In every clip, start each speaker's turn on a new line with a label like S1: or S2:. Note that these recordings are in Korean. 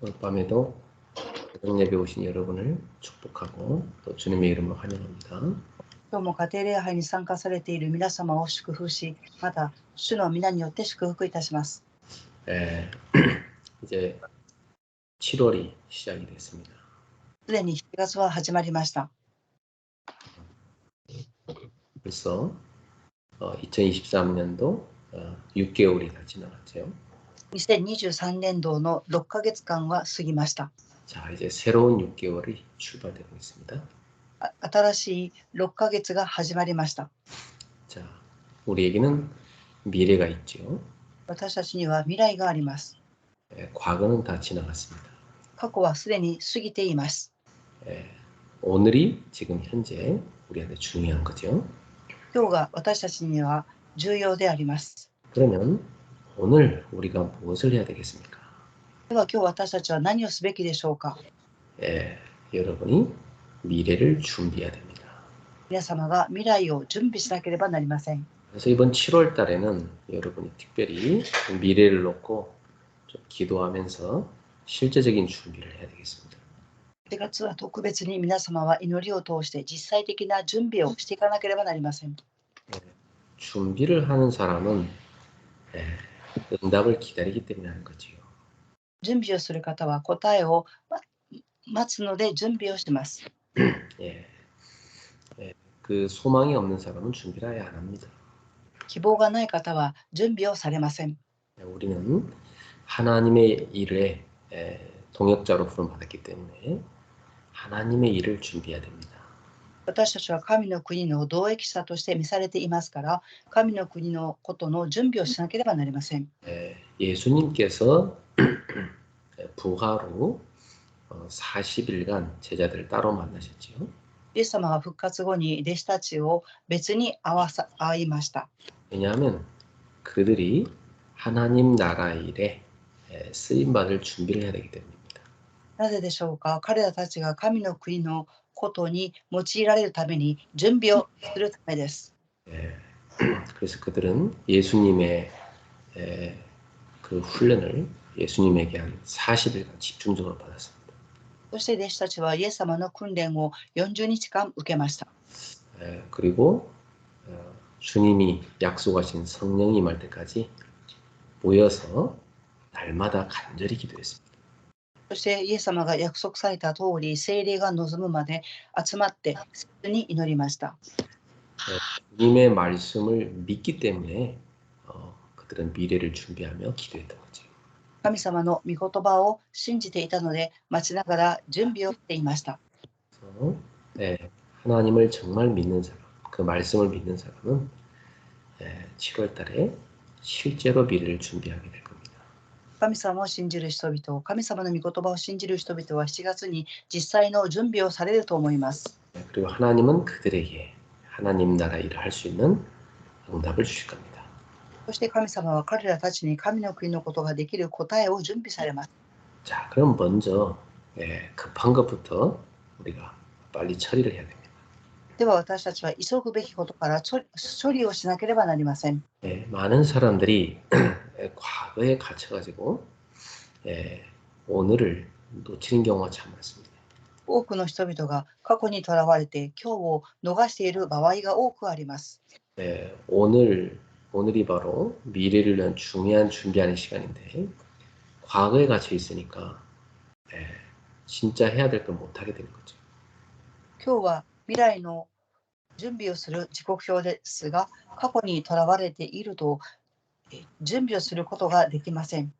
S1: 오늘 밤에도 저녁 예배 오신 여러분을 축복하고 또 주님의 이름으로 환영합니다.
S2: 今日も家庭礼拝に参加されている皆様を祝福し、また主の皆によって祝福いたします。
S1: 이제 7월이 시작이 됐습니다.
S2: すでに7月は始まりました。
S1: 벌써 2023년도 6개월이 다 지나갔죠.
S2: 2023年度の6ヶ月間は過ぎました。
S1: 자, 이제 새로운 6개월이 출발되고 있습니다.
S2: 新しい6ヶ月が始まりました。
S1: 자, 우리에게는 미래가 있죠.
S2: 私たちには未来があります。
S1: 과거는 다 지나갔습니다.
S2: 過去はすでに過ぎています。
S1: 오늘이 지금 현재 우리한테 중요한 거죠.
S2: 今日が私たちには重要であります。
S1: 그러면 오늘 우리가 무엇을 해야 되겠습니까?
S2: では今日私たちは何をすべきでしょうか。
S1: 여러분이 미래를 준비해야 됩니다.
S2: 皆様が未来を準備しなければなりません。
S1: 그래서 이번 7월 달에는 여러분이 특별히 미래를 놓고 좀 기도하면서 실제적인 준비를 해야 되겠습니다.
S2: 4月は特別に皆様は祈りを通して実際的な準備をしていかなければなりません。
S1: 준비를 하는 사람은 응답을 기다리기 때문에 하는 거지요.
S2: 準備をする方は答えを待つので準備をします。
S1: 그 소망이 없는 사람은 준비를 아예 안 합니다.
S2: 希望がない方は準備をされません。
S1: 우리는 하나님의 일에 동역자로 부름받았기 때문에 하나님의 일을 준비해야 됩니다.
S2: 私たちは神の国の同益者として召されていますから、神の国のことの準備をしなければなりません。
S1: 예수님께서 부활 후 40일간 제자들을 따로 만나셨지요.
S2: イエス様は復活後に弟子たちを別に会いました。
S1: 왜냐하면 그들이 하나님 나라 일에 쓰임받을 준비를 해야 되기 때문입니다.
S2: なぜでしょうか。彼らたちが神の国のことに用いられるために準備をするためです。
S1: 그래서 그들은 예수님의 그 훈련을 예수님에게 한 40일간 집중적으로 받았습니다.
S2: そして弟子たちはイエス様の訓練を40日間受けました。
S1: 그리고 주님이 약속하신 성령이 임할 때까지 모여서 날마다 간절히 기도했습니다.
S2: そしてイエス様が約束された通り、聖霊が望むまで集まって切に祈りました。
S1: 주님의 말씀을 믿기 때문에 그들은 미래를 준비하며 기도했던 거죠.
S2: 神様の御言葉を信じていたので、待ちながら準備をしていました。
S1: 그래서 하나님을 정말 믿는 사람, 그 말씀을 믿는 사람은 7월 달에 실제로 미래를 준비하게 될 겁니다.
S2: 神様を信じる人々、神様の御言葉を信じる人々は7月に実際の準備をされると思います。
S1: 그리고 하나님은 그들에게 하나님 나라 일을 할 수 있는 응답을 주실 겁니다.
S2: そして神様は彼らたちに神の国のことができる答えを準備されます。
S1: 자, 그럼 먼저 급한 것부터 우리가 빨리 처리를 해야 됩니다.
S2: では私たちは急ぐべきことから処理をしなければなりません。
S1: 많은 사람들이 과거에 갇혀가지고 오늘을 놓치는 경우가 참 많습니다.
S2: 多くの人々が過去にとらわれて今日を逃している場合が多くあります。
S1: 오늘이 바로 미래를 위한 중요한 준비하는 시간인데 과거에 갇혀 있으니까 진짜 해야 될 걸 못하게 되는 거죠.
S2: 今日は未来の準備をする時刻表ですが、過去にとらわれていると準備をすることができません。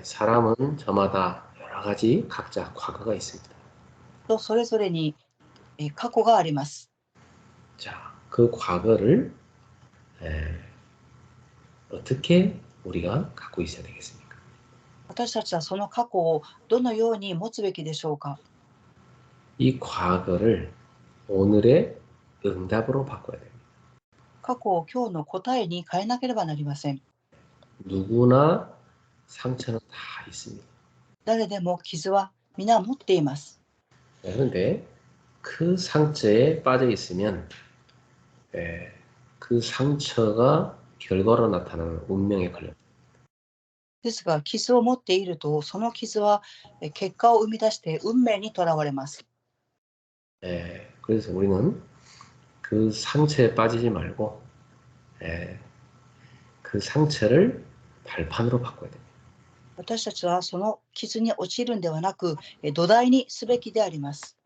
S1: 사람은 저마다 여러 가지 각자 과거가 있습니다.
S2: とそれぞれに過去があります。
S1: 자, 그 과거를 어떻게 우리가 갖고 있어야 되겠습니까?
S2: 私たちはその過去をどのように持つべきでしょうか。
S1: 이 과거를 오늘의 응답으로 바꿔야 됩니다.
S2: 過去を今日の答えに変えなければなりません。
S1: 누구나 상처는 다 있습니다.
S2: 誰でも傷は皆持っています。
S1: 그런데 그 상처에 빠져 있으면 그 상처가 결과로 나타나는 운명에 걸려
S2: ですが、傷を持っていると、その傷は結果を生み出して運命にとらわれます。
S1: 그래서 우리는 그 상처에 빠지지 말고 그 상처를 발판으로 바꿔야 됩니다.
S2: 私たちはその傷に陥るんではなく、土台にすべきであります。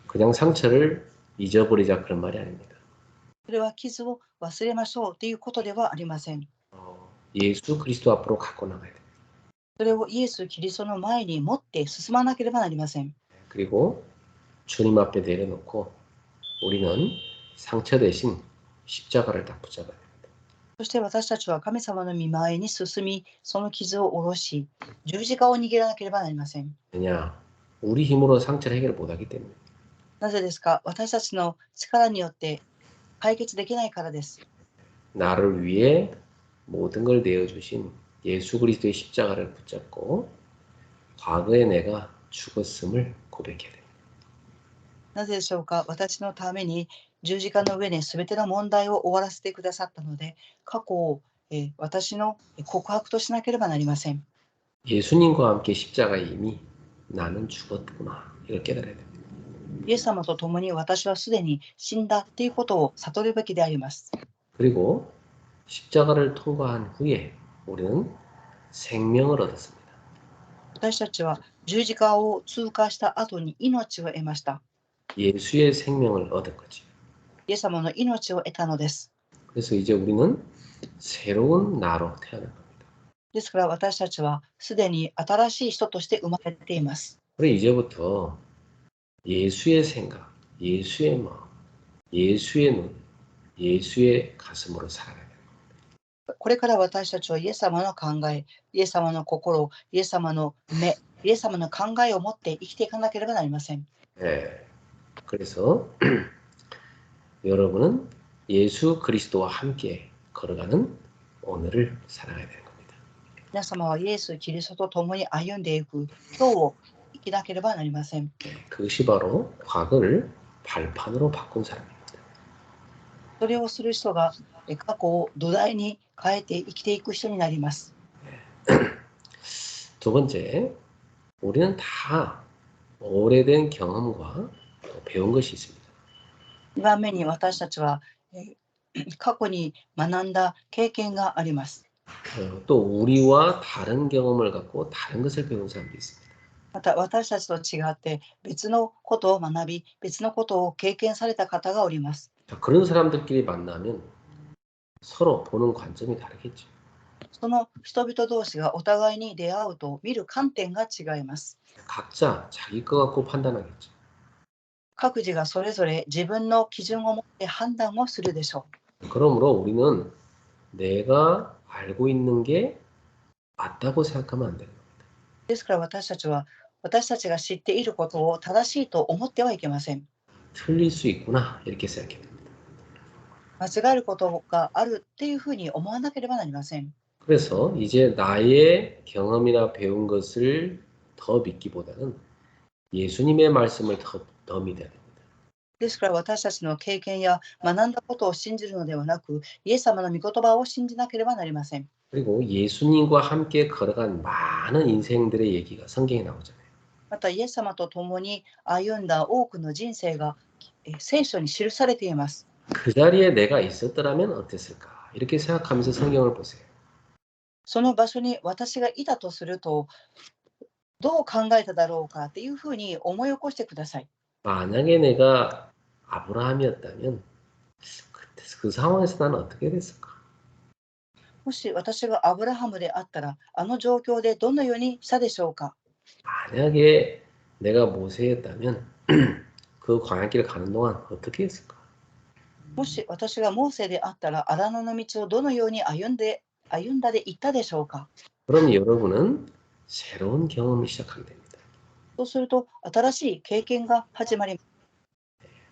S1: 그냥 상처를 잊어버리자 그런 말이 아닙니다.
S2: それは傷を忘れましょうということではありません。
S1: 예수 그리스도 앞으로 갖고 나가야 됩니다.
S2: それをイエス・キリストの前に持って進まなければなりません。
S1: 그리고 주님 앞에 내려놓고 우리는 상처 대신 십자가를 딱 붙잡아야 됩니다.
S2: そして私たちは神様の御前に進み、その傷を下ろし、十字架を握らなければなりません。
S1: 왜냐? 우리 힘으로 상처를 해결 못하기 때문에.
S2: なぜですか？私たちの力によって解決できないからです。
S1: 나를 위해 모든 걸 내어주신 예수 그리스도의 십자가를 붙잡고 과거에 내가 죽었음을 고백해야 됩니다.
S2: なぜでしょうか？私のために十字架の上に全ての問題を終わらせてくださったので、過去を私の告白としなければなりません。
S1: 예수님과 함께 십자가에 이미 나는 죽었구나 이걸 깨달아야 됩니다.
S2: イエス様と共に私はすでに死んだということを悟るべきであります。
S1: 그리고 십자가를 통과한 후에 우리는 생명을 얻었습니다.
S2: 私たちは十字架を通過した後に命を得ました。
S1: 예수의 생명을 얻은 거지.
S2: イエス様の命を得たのです。
S1: 그래서 이제 우리는 새로운 나로 태어난 겁니다.
S2: ですから私たちはすでに新しい人として生まれています。
S1: 그래 이제부터 예수의 생각, 예수의 마음, 예수의 눈, 예수의 가슴으로 살아가야 돼요.
S2: これから私たちはイエス様の考え、イエス様の心、イエス様の目、イエス様の考えを持って生きていかなければなりません。
S1: 네. 그래서 여러분은 예수 그리스도와 함께 걸어가는 오늘을 살아가야 되는 겁니다.
S2: 皆様はイエス・キリストと共に歩んでいく今日を生きなければなりません。
S1: 그것이 바로 과거를 발판으로 바꾼 사람입니다.
S2: それをする人が過去を土台に変えて生きていく人になります。
S1: 두 번째, 우리는 다 오래된 경험과 배운 것이 있습니다.
S2: 2番目に私たちは過去に学んだ経験があります。
S1: 또 우리와 다른 경험을 갖고 다른 것을 배운 사람도 있습니다.
S2: また私たちと違って別のことを学び、別のことを経験された方がおります。
S1: 그런 사람들끼리 만나면 서로 보는 관점이 다르겠죠.
S2: その人々同士がお互いに出会うと見る観点が違います。
S1: 각자 자기 거 갖고 판단하겠죠.
S2: 各自がそれぞれ自分の基準を持って判断をするでしょう。
S1: 그러므로 우리는 내가 알고 있는 게 맞다고 생각하면 안 되는 겁니다.
S2: ですから私たちは私たちが知っていることを正しいと思ってはいけません。
S1: 틀릴 수 있구나 이렇게 생각해야 됩니다.
S2: 間違えることがあるっていうふうに思わなければなりません。
S1: 그래서 이제 나의 경험이나 배운 것을 더 믿기보다는 예수님의 말씀을 더 믿어야 됩니다.
S2: ですから私たちの経験や学んだことを信じるのではなく、イエス様の御言葉を信じなければなりません。
S1: 그리고 예수님과 함께 걸어간 많은 인생들의 얘기가 성경에 나오잖아요.
S2: またイエス様と共に歩んだ多くの人生が聖書に記されています。
S1: 그 자리에 내가 있었더라면 어땠을까? 이렇게 생각하면서 성경을 보세요.
S2: その場所に私がいたとするとどう考えただろうかっていうふうに思い起こしてください。
S1: 만약에 내가 아브라함이었다면 그때 그 상황에서 나는 어떻게 됐을까?
S2: もし私がアブラハムであったら、あの状況でどのようにしたでしょうか。
S1: 만약에 내가 모세였다면 그 광야길을 가는 동안 어떻게 했을까?
S2: もし私がモーセであったら、荒野の道をどのように歩んだで行ったでしょうか。
S1: 그럼 여러분은 새로운 경험을 시작하게 됩니다.
S2: そうすると、新しい経験が始まります。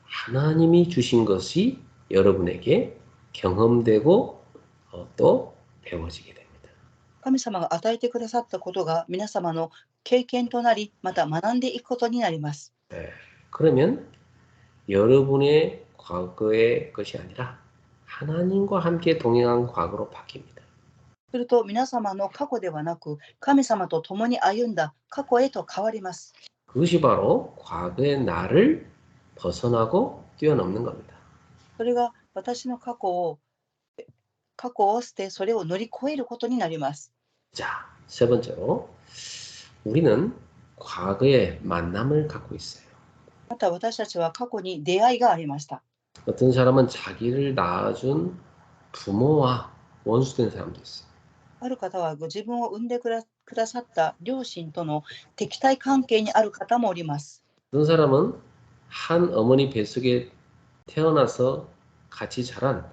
S1: 하나님이 주신 것이 여러분에게 경험되고 또 배워지게 됩니다.
S2: 神様が与えてくださったことが皆様の経験となり、また学んでいくことになります。
S1: 그러면 여러분의 과거의 것이 아니라 하나님과 함께 동행한 과거로 바뀝니다.
S2: すると皆様の過去ではなく、神様と共に歩んだ過去へと変わります。
S1: 그것이 바로 과거의 나를 벗어나고 뛰어넘는 겁니다.
S2: それが私の過去を捨て、それを乗り越えることになります。
S1: 자, 세 번째로 우리는 과거의 만남을 갖고 있어요.
S2: また私たちは過去に出会いがありました。
S1: 어떤 사람은 자기를 낳아준 부모와 원수된 사람도 있어요.
S2: ある方はご自分を産んでくださった両親との敵対関係にある方もおります。
S1: 어떤 사람은 한 어머니 뱃속에 태어나서 같이 자란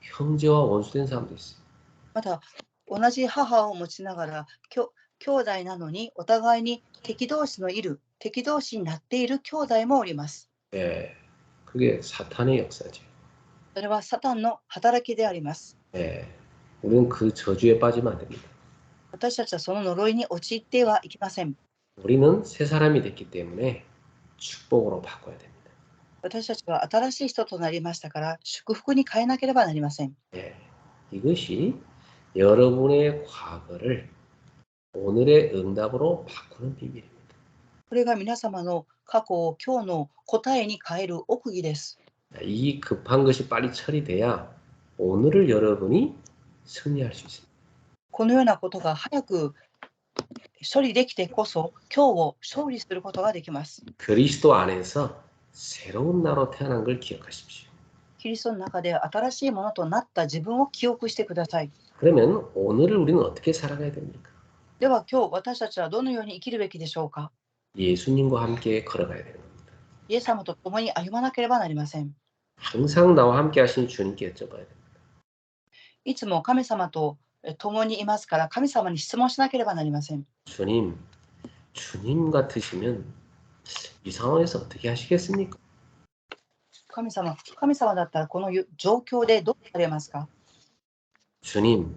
S1: 형제와 원수된 사람도 있어요.
S2: また同じ母を持ちながら兄弟なのにお互いに敵同士になっている兄弟もおります。
S1: 예, 그게 사탄의 역사죠.
S2: それはサタンの働きであります。
S1: 예, 우리는 그 저주에 빠지면 안 됩니다.
S2: 私たちはその呪いに陥ってはいけません。
S1: 우리는 새 사람이 됐기 때문에 축복으로 바꿔야 됩니다.
S2: 私たちは新しい人となりましたから祝福に変えなければなりません。
S1: 예, 이것이 여러분의 과거를 오늘의 응답으로 바꾸는 비밀입니다.
S2: これが皆様の過去を今日の答えに変える奥義です。
S1: 이 급한 것이 빨리 처리돼야 오늘을 여러분이 승리할 수 있습니다.
S2: このようなことが早く処理できてこそ今日を勝利することができます。
S1: 그리스도 안에서 새로운 나로 태어난 걸 기억하십시오.
S2: キリストの中で新しいものとなった自分を記憶してください。
S1: 그러면 오늘을 우리는 어떻게 살아가야 됩니까?
S2: では今日私たちはどのように生きるべきでしょうか。
S1: 예수님과 함께 걸어가야 되는 겁니다.
S2: イエス様と共に歩まなければなりません。
S1: 항상 나와 함께 하신 주님께 여쭤봐야 됩니다.
S2: いつも神様と共にいますから神様に質問しなければなりません。
S1: 주님 같으시면 이 상황에서 어떻게 하시겠습니까?
S2: 神様だったらこの状況でどうされますか。
S1: 주님,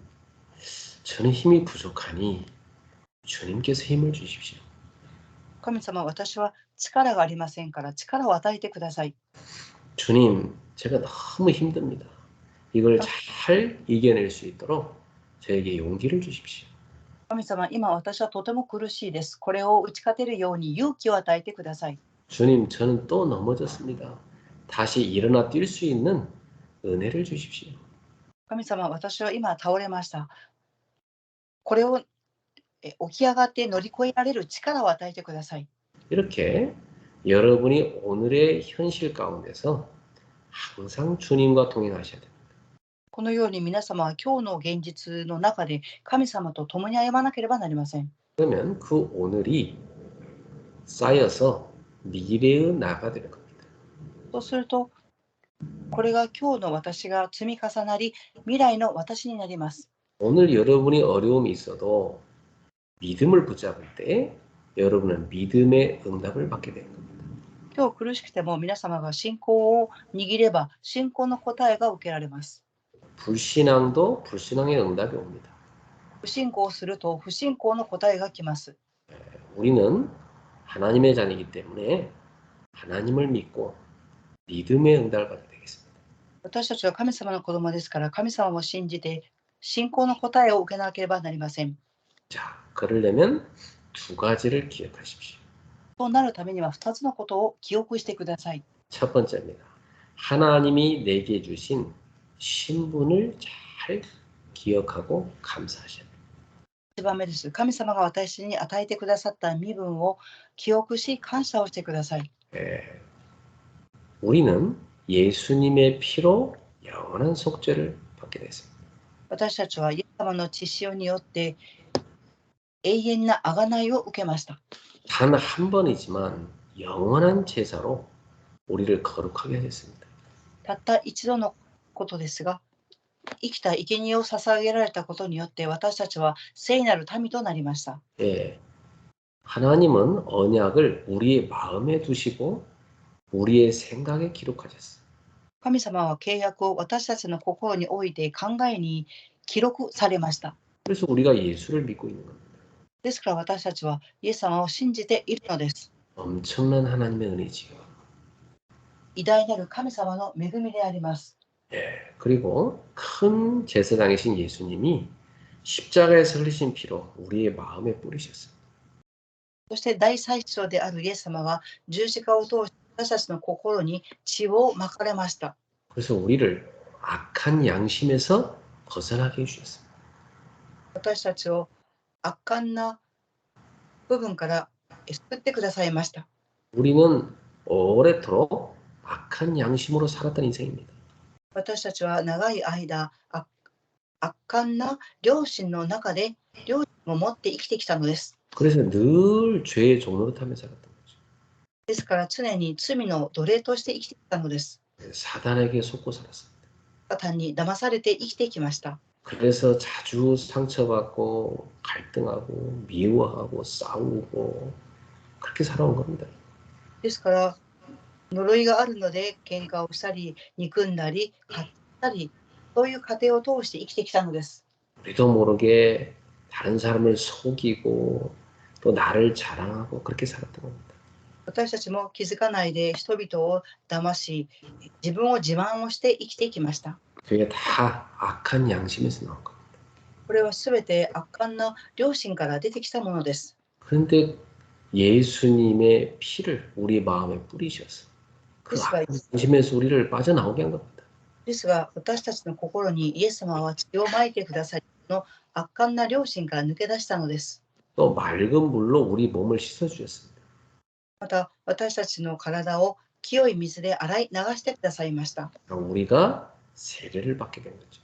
S1: 저는 힘이 부족하니 주님께서 힘을 주십시오.
S2: 神様、私は力がありませんから力を与えてください。
S1: 주님, 제가 너무 힘듭니다. 이걸 잘 이겨낼 수 있도록 저에게 용기를 주십시오.
S2: 神様、今私はとても苦しいです。これを打ち勝てるように勇気を与えてください。
S1: 주님, 저는 또 넘어졌습니다. 다시 일어나 뛸 수 있는 은혜를 주십시오.
S2: 神様、私は今倒れました。これを起き上がって乗り越えられる力を与えてください。
S1: 이렇게 여러분이 오늘의 현실 가운데서 항상 주님과 동행하셔야 됩니다.
S2: このように皆様は今日の現実の中で神様と共に歩まなければなりません。
S1: 그러면 그 오늘이 쌓여서 미래의 나가 되는 겁니다.
S2: そうすると、これが今日の私が積み重なり、未来の私になります。
S1: 오늘 여러분이 어려움이 있어도 믿음을 붙잡을 때 여러분은 믿음의 응답을 받게 되는 겁니다.
S2: 今日苦しくても皆様が信仰を握れば信仰の答えが受けられます。
S1: 불신앙도 불신앙의 응답이 옵니다.
S2: 不信仰をすると不信仰の答えが来ます。
S1: 우리는 하나님의 자녀이기 때문에 하나님을 믿고 믿음의 응답을 받게 되겠습니다.
S2: 私たちは神様の子供ですから神様を信じて信仰の答えを受けなければなりません。
S1: 자, 그러려면 두 가지를 기억하십시오.
S2: そうなるためには2つのことを記憶してください。
S1: 첫 번째입니다. 하나님이 내게 주신 신분을 잘 기억하고 감사하셔야 됩니다.
S2: 1番目です。神様が私に与えてくださった身分を記憶し感謝をしてください。
S1: 우리는 예수님의 피로 영원한 속죄를 받게 됐습니다.
S2: 私たちはイエス様の血潮によって永遠な贖いを受けました。
S1: 단 한 번이지만 영원한 제사로 우리를 거룩하게 하셨습니다.
S2: たった一度のことですが、生きた生贄を捧げられたことによって私たちは聖なる民となりました。
S1: 하나님은 언약을 우리의 마음에 두시고 우리의 생각에 기록하셨어요.
S2: 神様は契約を私たちの心において考えに記録されました。
S1: 그래서 우리가 예수를 믿고 있는 겁니다.
S2: ですから私たちはイエス様を信じているのです。
S1: 엄청난 하나님의 은혜지요.
S2: 偉大なる神様の恵みであります。
S1: 그리고 큰 제사장이신 예수님이 십자가에서 흘리신 피로 우리의 마음에 뿌리셨습니다.
S2: そして大祭司長であるイエス様は十字架を通して私たちの心に血をまかれました。
S1: 그래서 우리를 악한 양심에서 벗어나게 해주셨습니다.
S2: 私たちを悪感な部分から救ってくださいました。
S1: 우리는 오래도록 악한 양심으로 살았던 인생입니다.
S2: 私たちは長い間悪感な良心の中で良心を持って生きてきたのです。
S1: 그래서 늘 죄의 종노릇하며 살았던 거죠.
S2: ですから常に罪の奴隷として生きてきたのです。
S1: 사단에게 속고 살았습니다.
S2: サタンに騙されて生きてきました。
S1: 그래서 자주 상처받고 갈등하고 미워하고 싸우고 그렇게 살아온 겁니다.
S2: ですから呪いがあるので喧嘩をしたり憎んだり勝ったりそういう過程を通して生きてきたのです。
S1: 우리도 모르게 다른 사람을 속이고 또 나를 자랑하고 그렇게 살았던 겁니다.
S2: 私たちも気づかないで人々を騙し自分を自慢をして生きてきました。
S1: 그게 다 악한 양심에서 나온 겁니다.
S2: これはすべて悪感な良心から出てきたものです。
S1: 그런데 예수님의 피를 우리 마음에 뿌리셔서 그 악한 양심에서 우리를 빠져나오게 한 겁니다.
S2: ですが私たちの心にイエス様は血をまいてくださりの悪感な良心から抜け出したのです。
S1: 또 맑은 물로 우리 몸을 씻어주셨습니다.
S2: また私たちの体を清い水で洗い流してくださいました。
S1: 우리가 세례를 받게 된 거죠.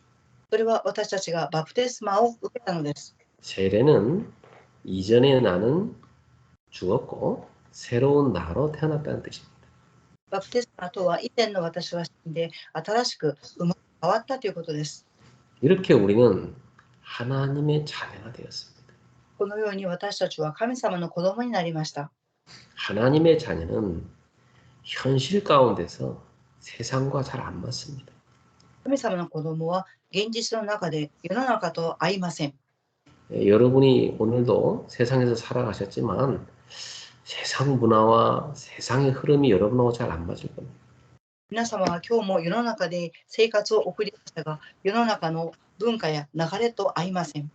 S2: それは私たちがバプテスマを受けたのです。
S1: 세례는 이전의 나는 죽었고 새로운 나로 태어났다는 뜻입니다.
S2: バプテスマとは以前の私は死んで新しく生まれ変わったということです。
S1: 이렇게 우리는 하나님의 자녀가 되었습니다.
S2: このように私たちは神様の子供になりました。
S1: 하나님의 자녀는 현실 가운데서 세상과 잘 안 맞습니다.
S2: 神様の子供は現実の中で世の中と合いません。
S1: 여러분이 오늘도 세상에서 살아가셨지만 세상 문화와 세상의 흐름이 여러분하고 잘 안 맞을 겁니다.
S2: 皆様は今日も世の中で生活を送りましたが、世の中の文化や流れと合いません。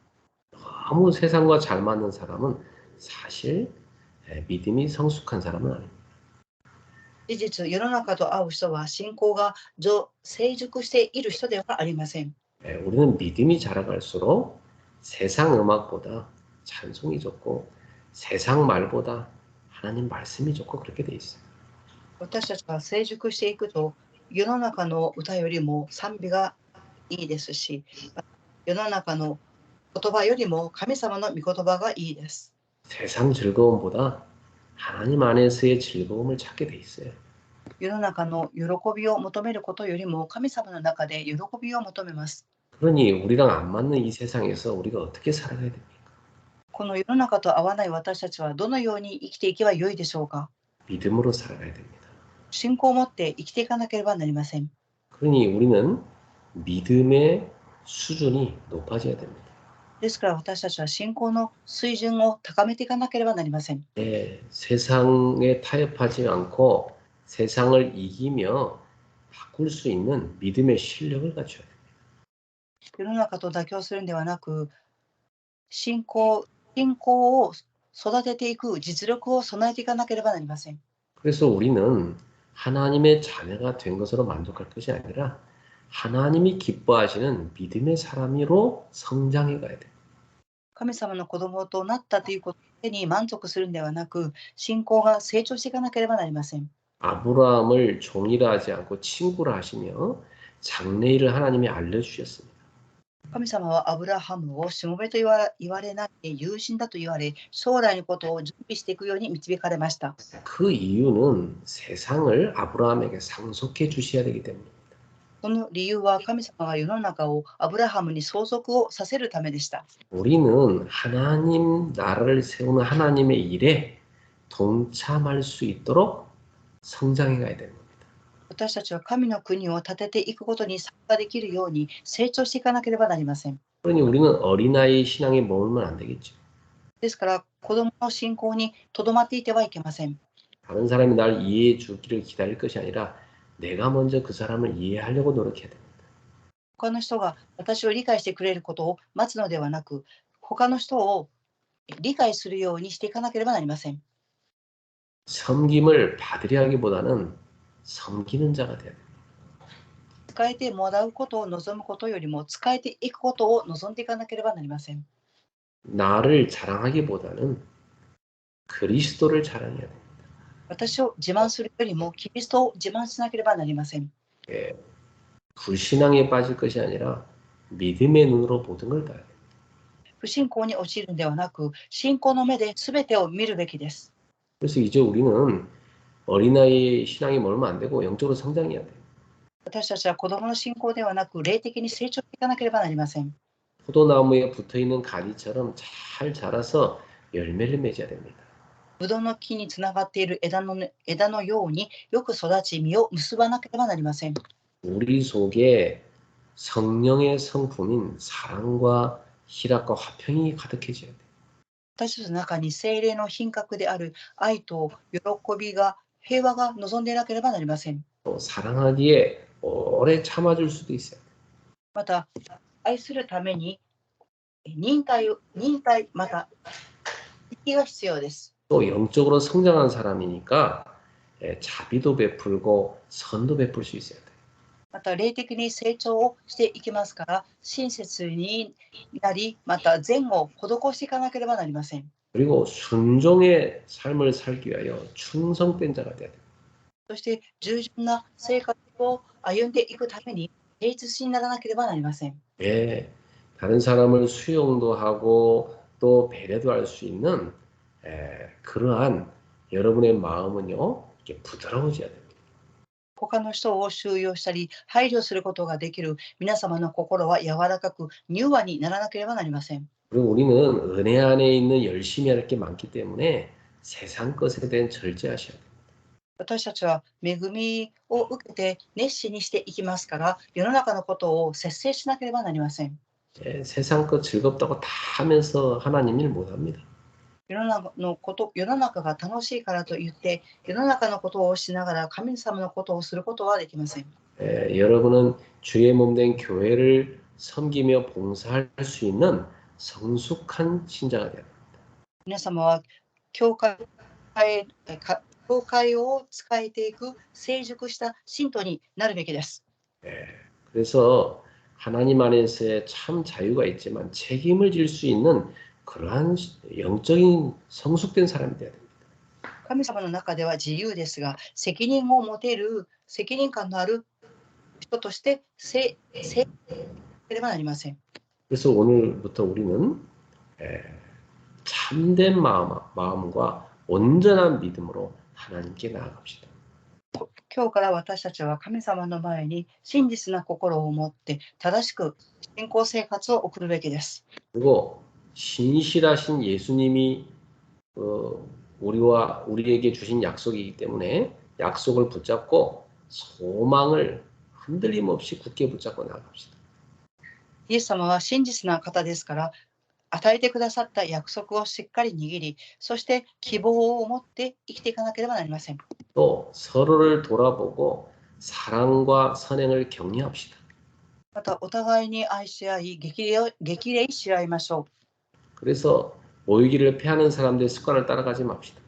S1: 너무 세상과 잘 맞는 사람은 사실 믿음이 성숙한 사람은 아닙니다.
S2: 事実、世の中と合う人は信仰が成熟している人ではありません。
S1: 우리는 믿음이 자라갈수록 세상 음악보다 찬송이 좋고 세상 말보다 하나님 말씀이 좋고 그렇게 돼 있어요.
S2: 私たちが成熟していくと、世の中の歌よりも賛美がいいですし、世の中の言葉よりも神様の御言葉がいいです。
S1: 세상 즐거움보다 하나님 안에서의 즐거움을 찾게 돼 있어요.
S2: 世の中の喜びを求めることよりも神様の中で喜びを求めます。
S1: 그러니 우리랑 안 맞는 이 세상에서 우리가 어떻게 살아가야 됩니까?
S2: この世の中と合わない私たちはどのように生きていけばよいでしょうか。
S1: 믿음으로 살아가야 됩니다.
S2: 信仰を持って生きていかなければなりません。
S1: 그러니 우리는 믿음의 수준이 높아져야 됩니다.
S2: ですから私たちは信仰の水準を高めていかなければなりません。
S1: 세상에 타협하지 않고 세상을 이기며 바꿀 수 있는 믿음의 실력을 갖춰야 됩니다.
S2: 世の中と妥協するんではなく、信仰を育てていく実力を備えていかなければなりません。
S1: 그래서 우리는 하나님의 자녀가 된 것으로 만족할 것이 아니라 하나님이 기뻐하시는 믿음의 사람으로 성장해 가야 돼요.
S2: 神様の子供となったということに満足するんではなく、信仰が成長していかなければなりません。
S1: 아브라함을 종이라 하지 않고 친구라 하시며 장래일을 하나님이 알려주셨습니다.
S2: 神様はアブラハムをしもべと言われないで友人だと言われ、将来のことを準備していくように導かれました。
S1: 그 이유는 세상을 아브라함에게 상속해 주셔야 되기 때문입니다.
S2: その理由は神様が世の中をアブラハムに相続をさせるためでした。
S1: 우리는 하나님 나라를 세우는 하나님의 일에 동참할 수 있도록 성장해 가야 되는 겁니다.
S2: 私たちは神の国を立てていくことに参加できるように成長していかなければなりません。
S1: 그러니 우리는 어린아이 신앙에 머물면 안 되겠죠.
S2: ですから子供の信仰にとどまっていてはいけません。
S1: 다른 사람이 날 이해해 주기를 기다릴 것이 아니라 내가 먼저 그 사람을 이해하려고 노력해야 됩니다.
S2: 他の人が私を理解してくれることを待つのではなく、他の人を理解するようにしていかなければなりません。
S1: 섬김을 받으려기보다는 섬기는 자가 돼야 돼요.
S2: 使えてもらうことを望むことよりも、使えていくことを望んでいかなければなりません。
S1: 나를 자랑하기보다는 그리스도를 자랑해야 돼요.
S2: 私を自慢するよりも、キリストを自慢しなければなりません。
S1: 예, 불신앙에 빠질 것이 아니라 믿음의 눈으로 모든 걸 봐야 돼요.
S2: 不信仰に陥るのではなく、信仰の目で全てを見るべきです。
S1: 그래서 이제 우리는 어린아이 신앙이 멀면 안 되고 영적으로 성장해야 돼요.
S2: 私たちは子供の信仰ではなく、霊的に成長していかなければなりません。
S1: 포도나무에 붙어있는 가지처럼 잘 자라서 열매를 맺어야 됩니다.
S2: ぶどうの木につながっている枝のようによく育ち、実を結ばなければなりません。
S1: 우리 속에 성령의 성품인 사랑과 희락과 화평이 가득해져야 돼요.
S2: 私たちの中に聖霊の品格である愛と喜びが、平和が望んでいなければなりません。
S1: 또 사랑하기에 오래 참아줄 수도 있어요.
S2: また、愛するために忍耐、また、息が必要です。
S1: 또 영적으로 성장한 사람이니까 자비도 베풀고 선도 베풀 수 있어야 돼요.
S2: また、霊的に成長をしていきますから、親切になり、また善を施していかなければなりません。
S1: 그리고 순종의 삶을 살기 위하여 충성된 자가 돼야 돼요.
S2: そして、従順な生活を歩んでいくために、誠実にならなければなりません。
S1: 예, 다른 사람을 수용도 하고 또 배려도 할 수 있는 그러한 여러분의 마음은요, 이렇게 부드러워져야 됩니다.
S2: 他の人を収容したり、配慮することができる皆様の心は柔らかく、柔和にならなければなりません。
S1: 그리고 우리는 은혜 안에 있는 열심히 할 게 많기 때문에 세상 것에 대한 절제하셔야 돼요.
S2: 私たちは恵みを受けて熱心にしていきますから、世の中のことを節制しなければなりません。
S1: 예, 세상 것 즐겁다고 다 하면서 하나님 일 못합니다.
S2: 世の中が楽しいからといって、世の中のことをしながら神様のことをすることはできません。
S1: 여러분은 주의 몸된 교회를 섬기며 봉사할 수 있는 성숙한 신자가 돼야 됩니다.
S2: 皆様は教会を使えていく成熟した信徒になるべきです。
S1: 그래서 하나님 안에서의 참 자유가 있지만 책임을 질 수 있는 그러한 영적인 성숙된 사람이 돼야 됩니다.
S2: 神様の中では自由ですが、責任を持てる、責任感のある人として成長しなければなりません。
S1: 그래서 오늘부터 우리는 참된 마음과 온전한 믿음으로 하나님께 나아갑시다.
S2: 今日から私たちは神様の前に真実な心を持って正しく信仰生活を送るべきです。
S1: 그리고 신실하신 예수님이 우리에게 주신 약속이기 때문에 약속을 붙잡고 소망을 흔들림 없이 굳게 붙잡고 나아갑시다.
S2: イエス様は真実な方ですから、与えてくださった約束をしっかり握り、そして希望を持って生きていかなければなりません。
S1: 또 서로를 돌아보고 사랑과 선행을 격려합시다.
S2: またお互いに愛し合い、激励し合いましょう。
S1: 그래서 모이기를 패하는 사람들의 습관을 따라가지 맙시다.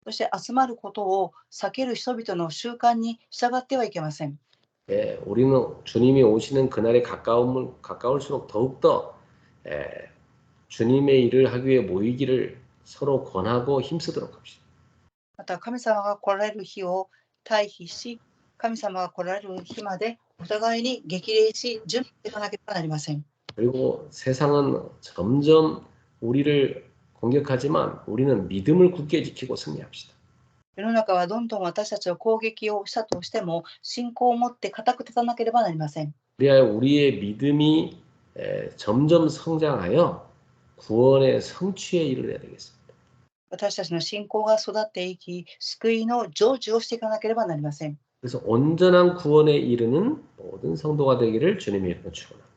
S2: そして集まることを避ける人々の習慣に従ってはいけません。
S1: 우리는 주님이 오시는 그날에 가까울수록 더욱더 주님의 일을 하기 위해 모이기를 서로 권하고 힘쓰도록 합시다.
S2: また神様が来られる日を退避し、神様が来られる日までお互いに激励し、準備していかなければなりません。
S1: 그리고 세상은 점점 우리를 공격하지만 우리는 믿음을 굳게 지키고 승리합시다.
S2: 世の中はどんどん私たちを攻撃をしたとしても、信仰を持って固く立たなければなりません。
S1: 그리하여 우리의 믿음이 점점 성장하여 구원의 성취에 이르러야 되겠습니다.
S2: 私たちの信仰が育っていき、救いの成就をしていかなければなりません。
S1: 그래서 온전한 구원에 이르는 모든 성도가 되기를 주님의 이름으로 축원합니다.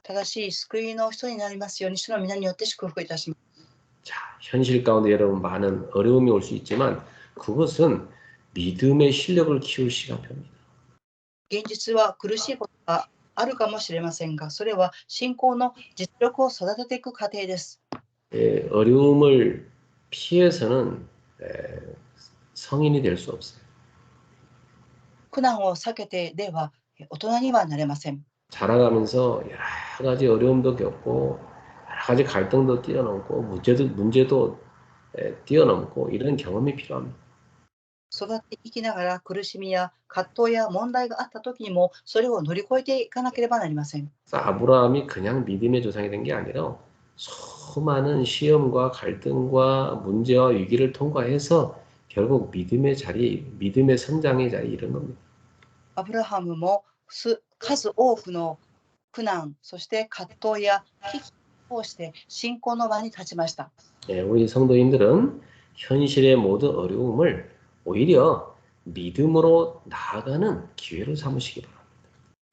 S2: 正しい救いの人になりますように、主の皆によって祝福いたします。
S1: 자, 현실 가운데 여러분 많은 어려움이 올 수 있지만 그것은 믿음의 실력을 키울 시간표입니다.
S2: 現実は苦しいことがあるかもしれませんが、それは信仰の実力を育てていく過程です。
S1: 어려움을 피해서는 성인이 될 수 없어요.
S2: 苦難を避けてでは大人にはなれません。
S1: 자라가면서 여러 가지 어려움도 겪고 여러 가지 갈등도 뛰어넘고 문제도 뛰어넘고 이런 경험이 필요합니다.
S2: 育っていきながら苦しみや葛藤や問題があった時にもそれを乗り越えていかなければなりません。
S1: 그래서 아브라함이 그냥 믿음의 조상이 된 게 아니라 수많은 시험과 갈등과 문제와 위기를 통과해서 결국 믿음의 성장의 자리에 이른 겁니다.
S2: アブラハムも数多くの苦難、そして葛藤や危機を通して信仰の場に立ちました。
S1: 우리 성도님들은 현실의 모든 어려움을 오히려 믿음으로 나아가는 기회로 삼으시기 바랍니다.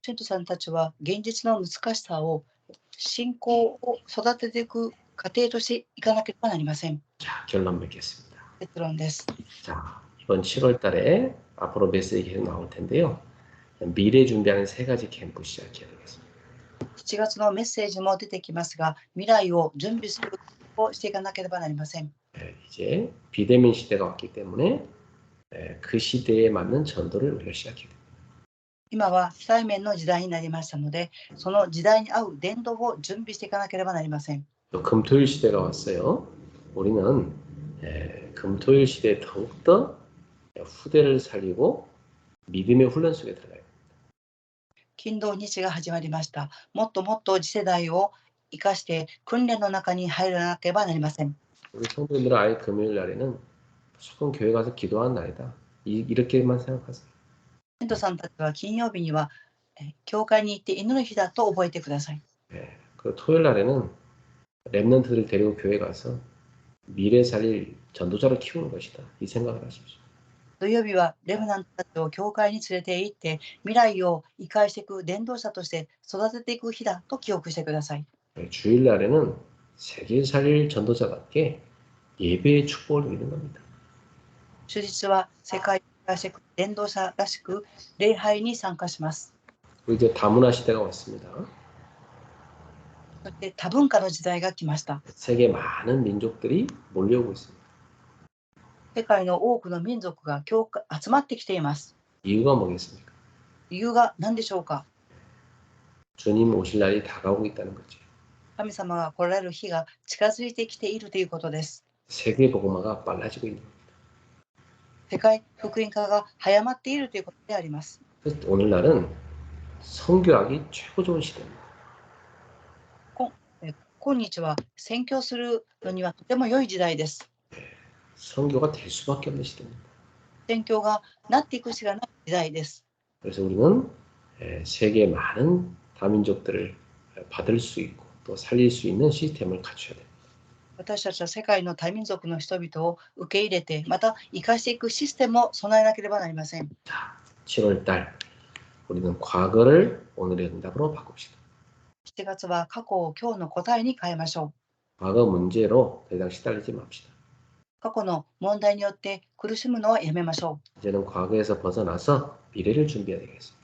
S2: 信徒さんたちは現実の難しさを信仰を育てていく過程としていかなければなりません。
S1: 자, 결론 맺겠습니다.
S2: 結論です。
S1: 자, 이번 7월 달에 앞으로 메시지 계속 나올 텐데요. 미래 준비하는 3가지 캠프 시작해야 되겠습니다.
S2: 7月のメッセージも出てきますが、未来を準備することをしていかなければなりません。
S1: 이제 비대면 시대가 왔기 때문에 그 시대에 맞는 전도를 우리가 시작해야 됩니다.
S2: 今は非対面の時代になりましたので、その時代に合う伝道を準備していかなければなりません。
S1: 또 금토일 시대가 왔어요. 우리는 금토일 시대에 더욱더 후대를 살리고 믿음의 훈련 속에 들어가야 됩니다.
S2: 金土日が始まりました。もっともっと次世代を生かして訓練の中に入らなければなりません。
S1: 우리 성도님들은 아예 금요일 날에는 무조건 교회 가서 기도하는 날이다. 이렇게만 생각하세요.
S2: 信徒さんたちは金曜日には教会に行って祈る日だと覚えてください。
S1: 그 토요일 날에는 렘넌트들을 데리고 교회 가서 미래 살릴 전도자를 키우는 것이다. 이 생각을 하십시오.
S2: 土曜日はレムナントたちを教会に連れて行って未来を生かしていく伝道者として育てていく日だと記憶してください。
S1: 주일 날에는 세계 살릴 전도자답게 예배의 축복을 누리는 겁니다.
S2: 主日は世界を生かしていく伝道者らしく礼拝に参加します。
S1: 이제 다문화 시대가 왔습니다.
S2: そして多文化の時代が来ました。
S1: 세계 많은 민족들이 몰려오고 있습니다.
S2: 世界の多くの民族が集まってきています。
S1: 이유가 뭐겠습니까?
S2: 理由が何でしょうか。
S1: 주님 오실 날이 다가오고 있다는 거죠.
S2: 神様が来られる日が近づいてきているということです。
S1: 세계 복음화가 빨라지고 있는 겁니다.
S2: 世界福音化が早まっているということであります。
S1: 그래서 오늘날은 선교하기 최고 좋은 시대입니다.
S2: 今日は宣教するのにはとても良い時代です。
S1: 선교가 될 수밖에 없는 시대입니다.
S2: 宣教がなっていくしかない時代です。
S1: 그래서 우리는 세계 많은 다민족들을 받을 수 있고 또 살릴 수 있는 시스템을 갖춰야 됩니다.
S2: 私たちは世界の多民族の人々を受け入れて、また生かしていくシステムを備えなければなりません。
S1: 자, 7월 달 우리는 과거를 오늘의 응답으로 바꿉시다.
S2: 7月は過去を今日の答えに変えましょう。
S1: 과거 문제로 더 이상 시달리지 맙시다.
S2: 過去の問題によって苦しむのはやめましょう。
S1: 이제는 과거에서 벗어나서 미래를 준비해야 되겠습니다.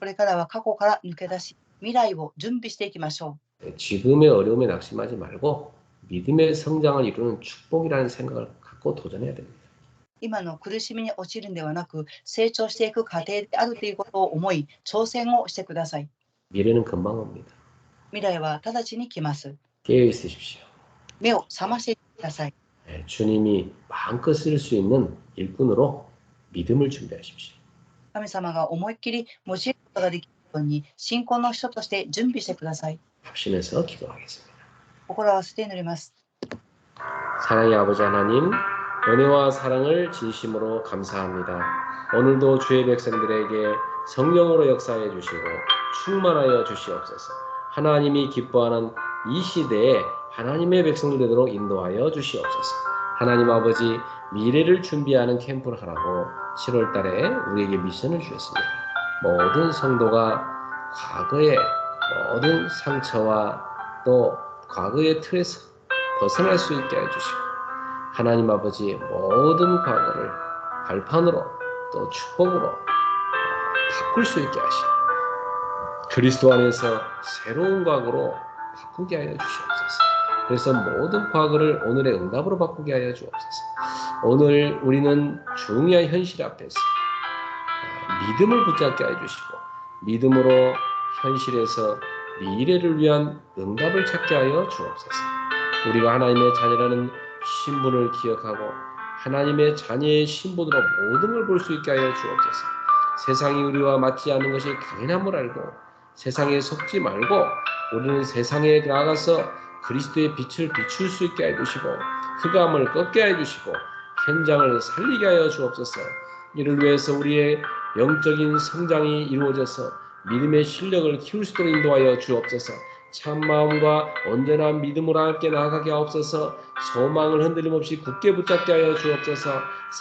S2: これからは過去から抜け出し、未来を準備していきましょう。
S1: 지금의 어려움에 낙심하지 말고 믿음의 성장을 이루는 축복이라는 생각을 갖고 도전해야 됩니다.
S2: 今の苦しみに陥るんではなく、成長していく過程であるということを思い、挑戦をしてください。
S1: 미래는 금방 옵니다.
S2: 未来は直ちに来ます。
S1: 깨어 있으십시오.
S2: 目を覚ましてください。
S1: 주님이 마음껏 쓸 수 있는 일꾼으로 믿음을 준비하십시오.
S2: 神様が思いっきり用いることができるように、信仰の人として準備してください。
S1: 합심해서 기도하겠습니다.
S2: 心を合わせて祈ります。
S1: 사랑의 아버지 하나님, 은혜와 사랑을 진심으로 감사합니다. 오늘도 주의 백성들에게 성령으로 역사해 주시고 충만하여 주시옵소서. 하나님이 기뻐하는 이 시대에 하나님의 백성들 되도록 인도하여 주시옵소서. 하나님 아버지, 미래를 준비하는 캠프를 하라고 7월 달에 우리에게 미션을 주셨습니다. 모든 성도가 과거의 모든 상처와 또 과거의 틀에서 벗어날 수 있게 해주시고 하나님 아버지 모든 과거를 발판으로 또 축복으로 바꿀 수 있게 하시고 그리스도 안에서 새로운 과거로 바꾸게 하여 주시옵소서. 그래서 모든 과거를 오늘의 응답으로 바꾸게 하여 주옵소서. 오늘 우리는 중요한 현실 앞에서 믿음을 붙잡게 하여 주시고 믿음으로 현실에서 미래를 위한 응답을 찾게 하여 주옵소서. 우리가 하나님의 자녀라는 신분을 기억하고 하나님의 자녀의 신분으로 모든 걸 볼 수 있게 하여 주옵소서. 세상이 우리와 맞지 않는 것이 당연함을 알고 세상에 속지 말고 우리는 세상에 나아가서 그리스도의 빛을 비출 수 있게 해주시고 흑암을 꺾게 해주시고 현장을 살리게 하여 주옵소서. 이를 위해서 우리의 영적인 성장이 이루어져서 믿음의 실력을 키울 수 있도록 인도하여 주옵소서. 참 마음과 온전한 믿음으로 함께 나아가게 하옵소서. 소망을 흔들림 없이 굳게 붙잡게 하여 주옵소서.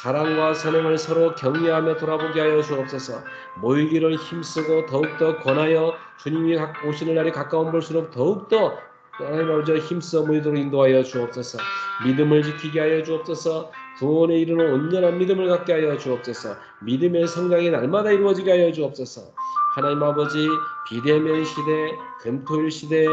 S1: 사랑과 선행을 서로 격려하며 돌아보게 하여 주옵소서. 모이기를 힘쓰고 더욱더 권하여 주님이 오시는 날이 가까운 볼수록 더욱더 하나님 아버지 힘써 모이도록 인도하여 주옵소서. 믿음을 지키게 하여 주옵소서. 구원에 이르는 온전한 믿음을 갖게 하여 주옵소서. 믿음의 성장이 날마다 이루어지게 하여 주옵소서. 하나님 아버지 비대면 시대, 금토일 시대,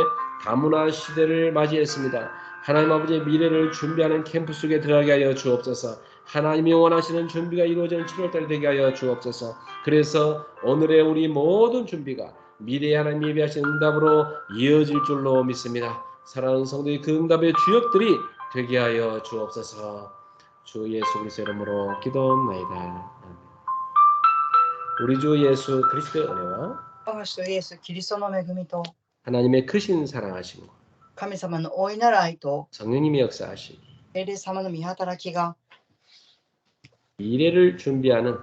S1: 다문화 시대를 맞이했습니다. 하나님 아버지의 미래를 준비하는 캠프 속에 들어가게 하여 주옵소서. 하나님이 원하시는 준비가 이루어지는 7월달이 되게 하여 주옵소서. 그래서 오늘의 우리 모든 준비가 미래에 하나님 예비하신 응답으로 이어질 줄로 믿습니다. 사랑하는 성도의 그 응답의 주역들이 되게 하여 주옵소서. 주 예수 그리스도의 이름으로 기도합나이다. 아멘. 우리 주 예수 그리스도의 은혜와
S2: 我が主イエス・キリストの恵みと
S1: 하나님의 크신 사랑하심과
S2: 神様の大いなる愛と
S1: 성령님의 역사하심,
S2: 聖霊様の御働きが
S1: 미래를 준비하는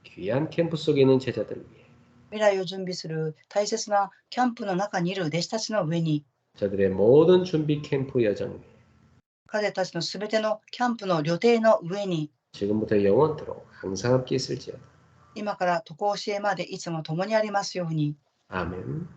S1: 귀한 캠프 속에 있는 제자들을 위해
S2: 未来を準備する大切なキャンプの中にいる弟子たちの上に
S1: 저들의 모든 준비 캠프 여정 위에
S2: 彼たちのすべてのキャンプの旅程の上に
S1: 지금부터 영원토록 항상 함께 있을지어다.
S2: 今から渡航支へまでいつも共にありますように。
S1: 아멘.